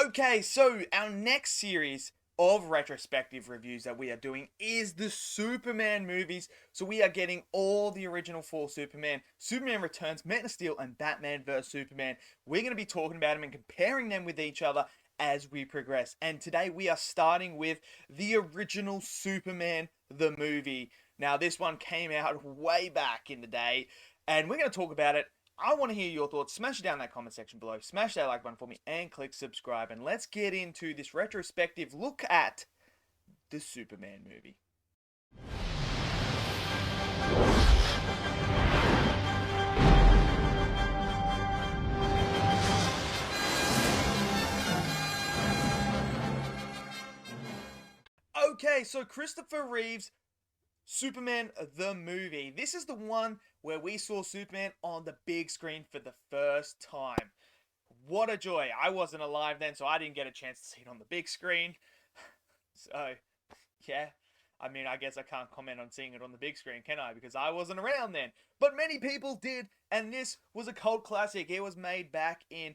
Okay, so our next series of retrospective reviews that we are doing is the Superman movies. So we are getting all the original four Superman, Superman Returns, Man of Steel, and Batman vs Superman. We're going to be talking about them and comparing them with each other as we progress. And today we are starting with the original Superman, the movie. Now, this one came out way back in the day, and we're going to talk about it. I want to hear your thoughts. Smash it down in that comment section below. Smash that like button for me and click subscribe. And let's get into this retrospective look at the Superman movie. Okay, so Christopher Reeve's Superman the movie. This is the one where we saw Superman on the big screen for the first time. What a joy. I wasn't alive then, so I didn't get a chance to see it on the big screen. So, yeah. I mean, I guess I can't comment on seeing it on the big screen, can I? Because I wasn't around then. But many people did, and this was a cult classic. It was made back in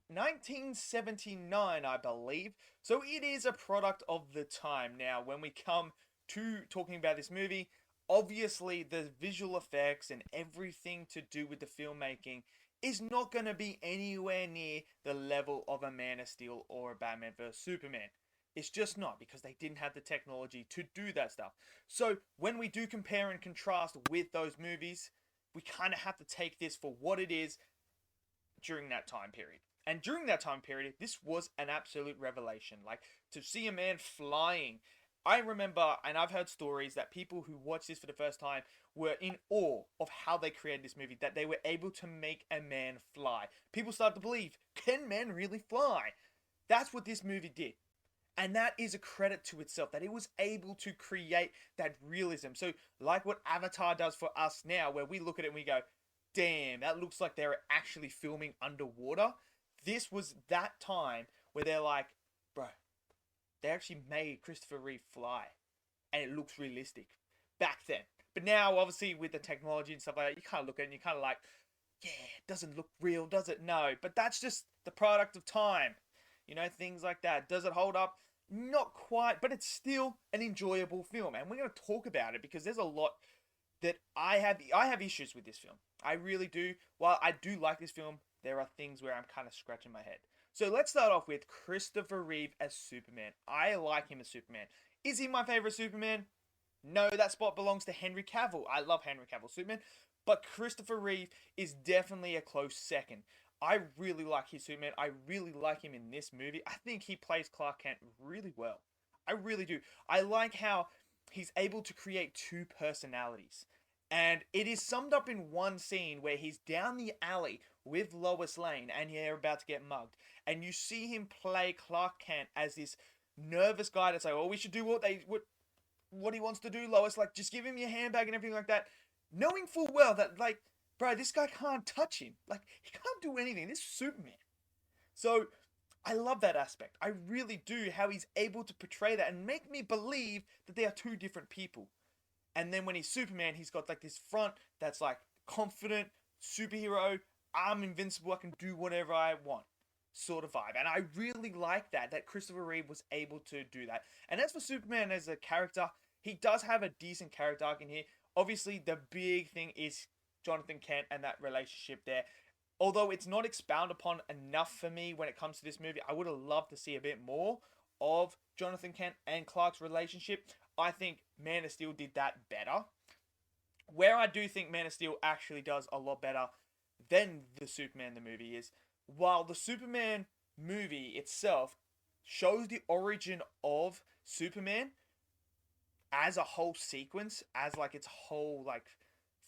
1979, I believe. So it is a product of the time. Now, when we come to talking about this movie, obviously the visual effects and everything to do with the filmmaking is not going to be anywhere near the level of a Man of Steel or a Batman vs Superman. It's just not, because they didn't have the technology to do that stuff. So when we do compare and contrast with those movies, we kind of have to take this for what it is during that time period. And during that time period, this was an absolute revelation. Like, to see a man flying, I remember, and I've heard stories that people who watched this for the first time were in awe of how they created this movie, that they were able to make a man fly. People started to believe, can men really fly? That's what this movie did. And that is a credit to itself, that it was able to create that realism. So, like what Avatar does for us now, where we look at it and we go, damn, that looks like they're actually filming underwater. This was that time where they're like, bro, they actually made Christopher Reeve fly, and it looks realistic back then. But now, obviously, with the technology and stuff like that, you kind of look at it and you're kind of like, yeah, it doesn't look real, does it? No. But that's just the product of time. You know, things like that. Does it hold up? Not quite, but it's still an enjoyable film. And we're going to talk about it because there's a lot that I have issues with this film. I really do. While I do like this film, there are things where I'm kind of scratching my head. So let's start off with Christopher Reeve as Superman. I like him as Superman. Is he my favorite Superman? No, that spot belongs to Henry Cavill. I love Henry Cavill Superman, but Christopher Reeve is definitely a close second. I really like his Superman. I really like him in this movie. I think he plays Clark Kent really well. I really do. I like how he's able to create two personalities. And it is summed up in one scene where he's down the alley with Lois Lane and they're about to get mugged. And you see him play Clark Kent as this nervous guy that's like, oh, we should do what he wants to do, Lois. Like, just give him your handbag and everything like that. Knowing full well that, like, bro, this guy can't touch him. Like, he can't do anything. This is Superman. So, I love that aspect. I really do, how he's able to portray that and make me believe that they are two different people. And then when he's Superman, he's got like this front that's like confident, superhero, I'm invincible, I can do whatever I want sort of vibe. And I really like that Christopher Reeve was able to do that. And as for Superman as a character, he does have a decent character arc in here. Obviously, the big thing is Jonathan Kent and that relationship there. Although it's not expounded upon enough for me when it comes to this movie, I would have loved to see a bit more of Jonathan Kent and Clark's relationship. I think Man of Steel did that better. Where I do think Man of Steel actually does a lot better than the Superman the movie is, while the Superman movie itself shows the origin of Superman as a whole sequence, as like its whole like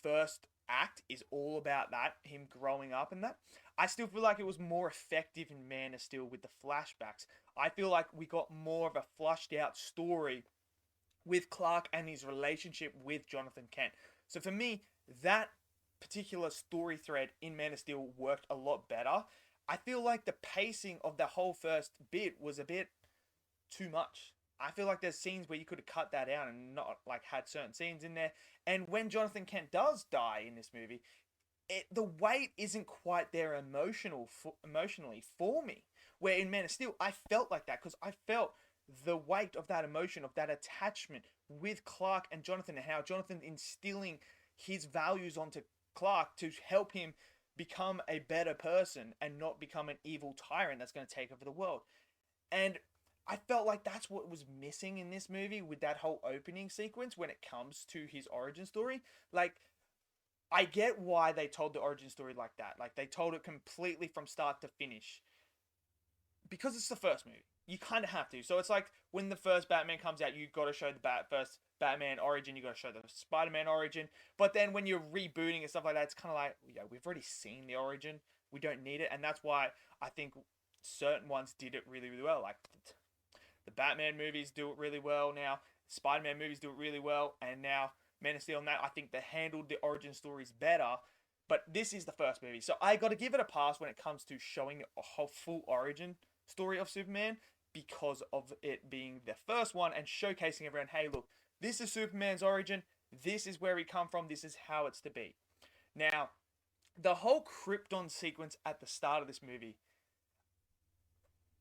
first act is all about that, him growing up and that. I still feel like it was more effective in Man of Steel with the flashbacks. I feel like we got more of a flushed out story with Clark and his relationship with Jonathan Kent. So for me, that particular story thread in Man of Steel worked a lot better. I feel like the pacing of the whole first bit was a bit too much. I feel like there's scenes where you could have cut that out and not like had certain scenes in there. And when Jonathan Kent does die in this movie, the weight isn't quite there emotionally for me. Where in Man of Steel, I felt like that because I felt the weight of that emotion, of that attachment with Clark and Jonathan, and how Jonathan instilling his values onto Clark to help him become a better person and not become an evil tyrant that's going to take over the world. And I felt like that's what was missing in this movie with that whole opening sequence when it comes to his origin story. Like, I get why they told the origin story like that. Like, they told it completely from start to finish. Because it's the first movie. You kind of have to. So it's like when the first Batman comes out, you got to show the first Batman origin, you got to show the Spider-Man origin. But then when you're rebooting and stuff like that, it's kind of like, yeah, we've already seen the origin. We don't need it. And that's why I think certain ones did it really, really well. Like the Batman movies do it really well now. Spider-Man movies do it really well. And now Man of Steel and that, I think they handled the origin stories better. But this is the first movie. So I got to give it a pass when it comes to showing a whole full origin story of Superman because of it being the first one and showcasing everyone, hey, look, this is Superman's origin. This is where he come from. This is how it's to be. Now, the whole Krypton sequence at the start of this movie,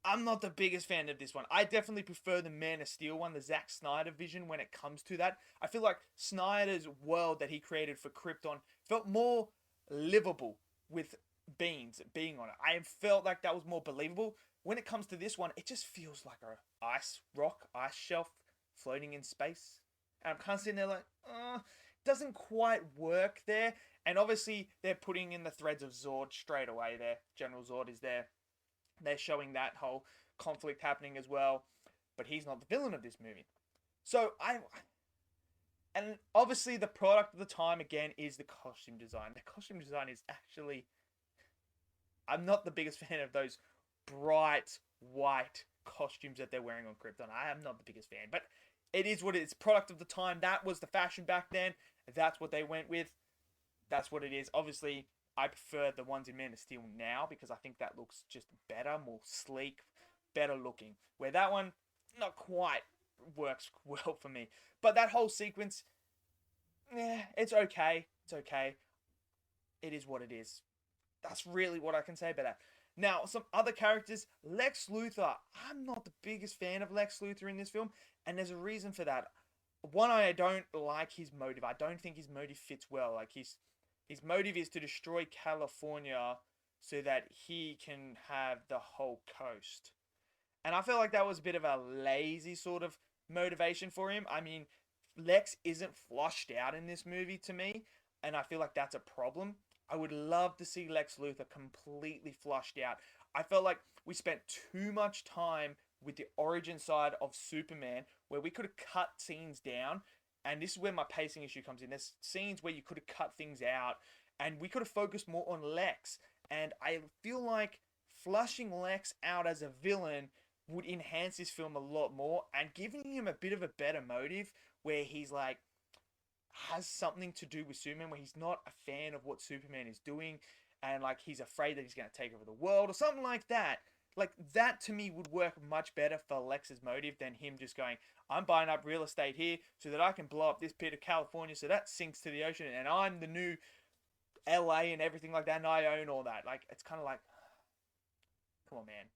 I'm not the biggest fan of this one. I definitely prefer the Man of Steel one, the Zack Snyder vision when it comes to that. I feel like Snyder's world that he created for Krypton felt more livable with beings being on it. I felt like that was more believable. When it comes to this one, it just feels like a ice shelf floating in space. And I'm kind of sitting there like, doesn't quite work there. And obviously, they're putting in the threads of Zord straight away there. General Zord is there. They're showing that whole conflict happening as well. But he's not the villain of this movie. And obviously, the product of the time, again, is the costume design. The costume design is actually... I'm not the biggest fan of those bright white costumes that they're wearing on Krypton. I am not the biggest fan. But it is what it is. Product of the time. That was the fashion back then. That's what they went with. That's what it is. Obviously, I prefer the ones in Man of Steel now because I think that looks just better, more sleek, better looking. Where that one, not quite works well for me. But that whole sequence, it's okay. It's okay. It is what it is. That's really what I can say about that. Now, some other characters. Lex Luthor. I'm not the biggest fan of Lex Luthor in this film, and there's a reason for that. One, I don't like his motive. I don't think his motive fits well. Like, his motive is to destroy California so that he can have the whole coast. And I feel like that was a bit of a lazy sort of motivation for him. I mean, Lex isn't flushed out in this movie to me, and I feel like that's a problem. I would love to see Lex Luthor completely flushed out. I felt like we spent too much time with the origin side of Superman where we could have cut scenes down, and this is where my pacing issue comes in. There's scenes where you could have cut things out and we could have focused more on Lex, and I feel like flushing Lex out as a villain would enhance this film a lot more and giving him a bit of a better motive where he's like has something to do with Superman, where he's not a fan of what Superman is doing and like he's afraid that he's going to take over the world or something like that. Like, that to me would work much better for Lex's motive than him just going, I'm buying up real estate here so that I can blow up this bit of California so that sinks to the ocean and I'm the new LA and everything like that and I own all that. Like, it's kind of like, come on, man.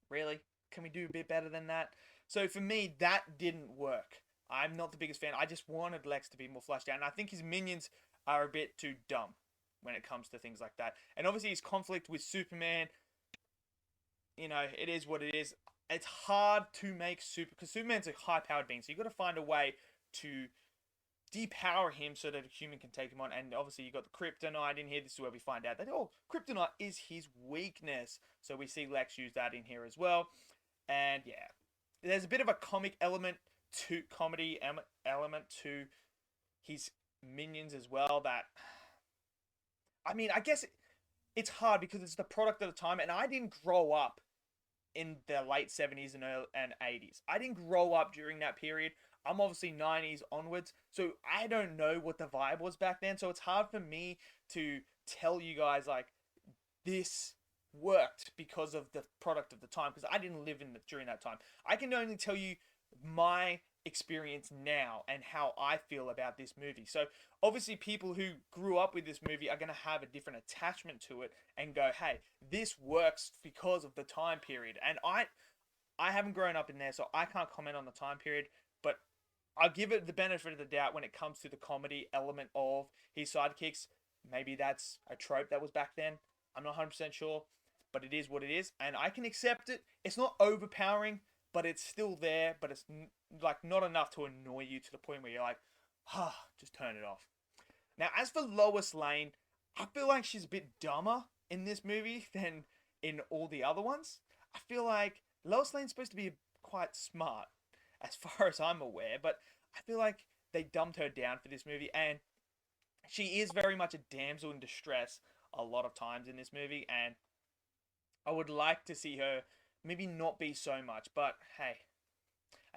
Really? Can we do a bit better than that? So for me, that didn't work. I'm not the biggest fan. I just wanted Lex to be more fleshed out. And I think his minions are a bit too dumb when it comes to things like that. And obviously his conflict with Superman, you know, it is what it is. It's hard to make because Superman's a high-powered being. So you've got to find a way to depower him so that a human can take him on. And obviously you got the kryptonite in here. This is where we find out that, kryptonite is his weakness. So we see Lex use that in here as well. And yeah, there's a bit of a comedy element to his minions as well. That, I mean, I guess it's hard because it's the product of the time, and I didn't grow up in the late 70s and 80s. I didn't grow up during that period. I'm obviously 90s onwards, so I don't know what the vibe was back then. So it's hard for me to tell you guys like this worked because of the product of the time, because I didn't live during that time. I can only tell you my experience now and how I feel about this movie. So obviously people who grew up with this movie are going to have a different attachment to it and go, hey, this works because of the time period. And I haven't grown up in there, so I can't comment on the time period, but I'll give it the benefit of the doubt when it comes to the comedy element of his sidekicks. Maybe that's a trope that was back then. I'm not 100% sure, but it is what it is, and I can accept it. It's not overpowering, but it's still there, but it's like not enough to annoy you to the point where you're like, just turn it off. Now, as for Lois Lane, I feel like she's a bit dumber in this movie than in all the other ones. I feel like Lois Lane's supposed to be quite smart, as far as I'm aware, but I feel like they dumbed her down for this movie, and she is very much a damsel in distress a lot of times in this movie, and I would like to see her maybe not be so much, but hey,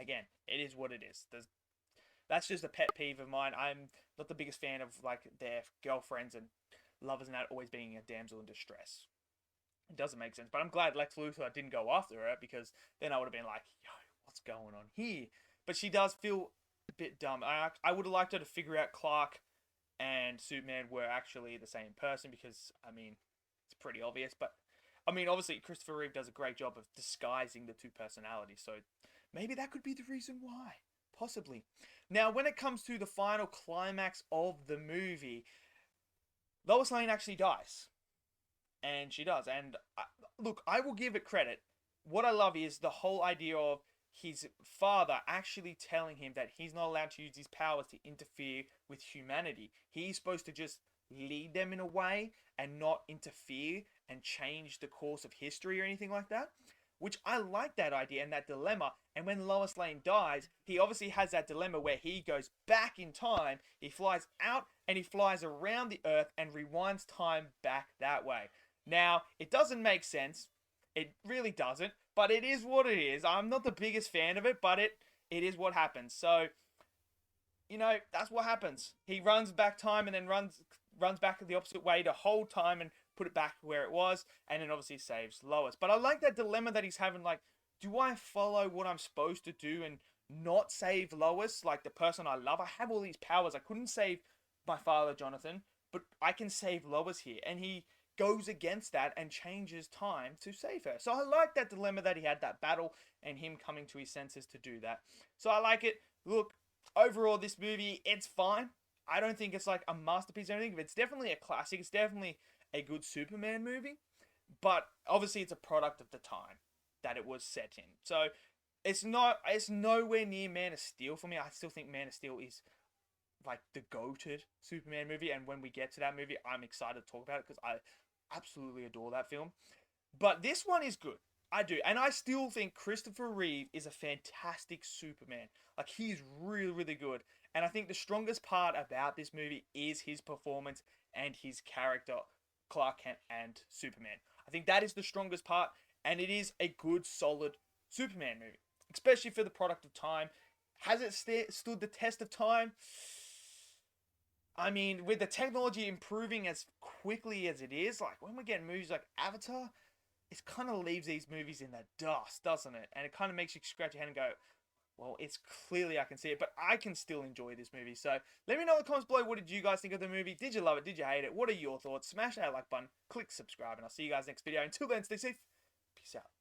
again, it is what it is. That's just a pet peeve of mine. I'm not the biggest fan of like their girlfriends and lovers and that always being a damsel in distress. It doesn't make sense, but I'm glad Lex Luthor didn't go after her, because then I would have been like, yo, what's going on here? But she does feel a bit dumb. I would have liked her to figure out Clark and Superman were actually the same person, because, I mean, it's pretty obvious. But, I mean, obviously, Christopher Reeve does a great job of disguising the two personalities, so maybe that could be the reason why. Possibly. Now, when it comes to the final climax of the movie, Lois Lane actually dies. And she does. And look, I will give it credit. What I love is the whole idea of his father actually telling him that he's not allowed to use his powers to interfere with humanity. He's supposed to just lead them in a way and not interfere and change the course of history or anything like that. Which I like that idea and that dilemma. And when Lois Lane dies, he obviously has that dilemma where he goes back in time, he flies out and he flies around the Earth and rewinds time back that way. Now, it doesn't make sense. It really doesn't. But it is what it is. I'm not the biggest fan of it, but it is what happens. So, you know, that's what happens. He runs back time and then runs back the opposite way to hold time and put it back where it was. And then obviously saves Lois. But I like that dilemma that he's having. Like, do I follow what I'm supposed to do and not save Lois, like the person I love? I have all these powers. I couldn't save my father, Jonathan, but I can save Lois here. And he goes against that and changes time to save her. So I like that dilemma that he had, that battle, and him coming to his senses to do that. So I like it. Look, overall, this movie, it's fine. I don't think it's like a masterpiece or anything, but it's definitely a classic. It's definitely a good Superman movie. But obviously, it's a product of the time that it was set in. So it's nowhere near Man of Steel for me. I still think Man of Steel is like the goated Superman movie, and when we get to that movie, I'm excited to talk about it because I absolutely adore that film. But this one is good. I do. And I still think Christopher Reeve is a fantastic Superman. Like, he's really, really good. And I think the strongest part about this movie is his performance and his character, Clark Kent and Superman. I think that is the strongest part, and it is a good, solid Superman movie, especially for the product of time. Has it stood the test of time? I mean, with the technology improving as quickly as it is, like when we get movies like Avatar, it kind of leaves these movies in the dust, doesn't it? And it kind of makes you scratch your head and go, well, it's clearly I can see it, but I can still enjoy this movie. So let me know in the comments below, what did you guys think of the movie? Did you love it? Did you hate it? What are your thoughts? Smash that like button, click subscribe, and I'll see you guys next video. Until then, stay safe. Peace out.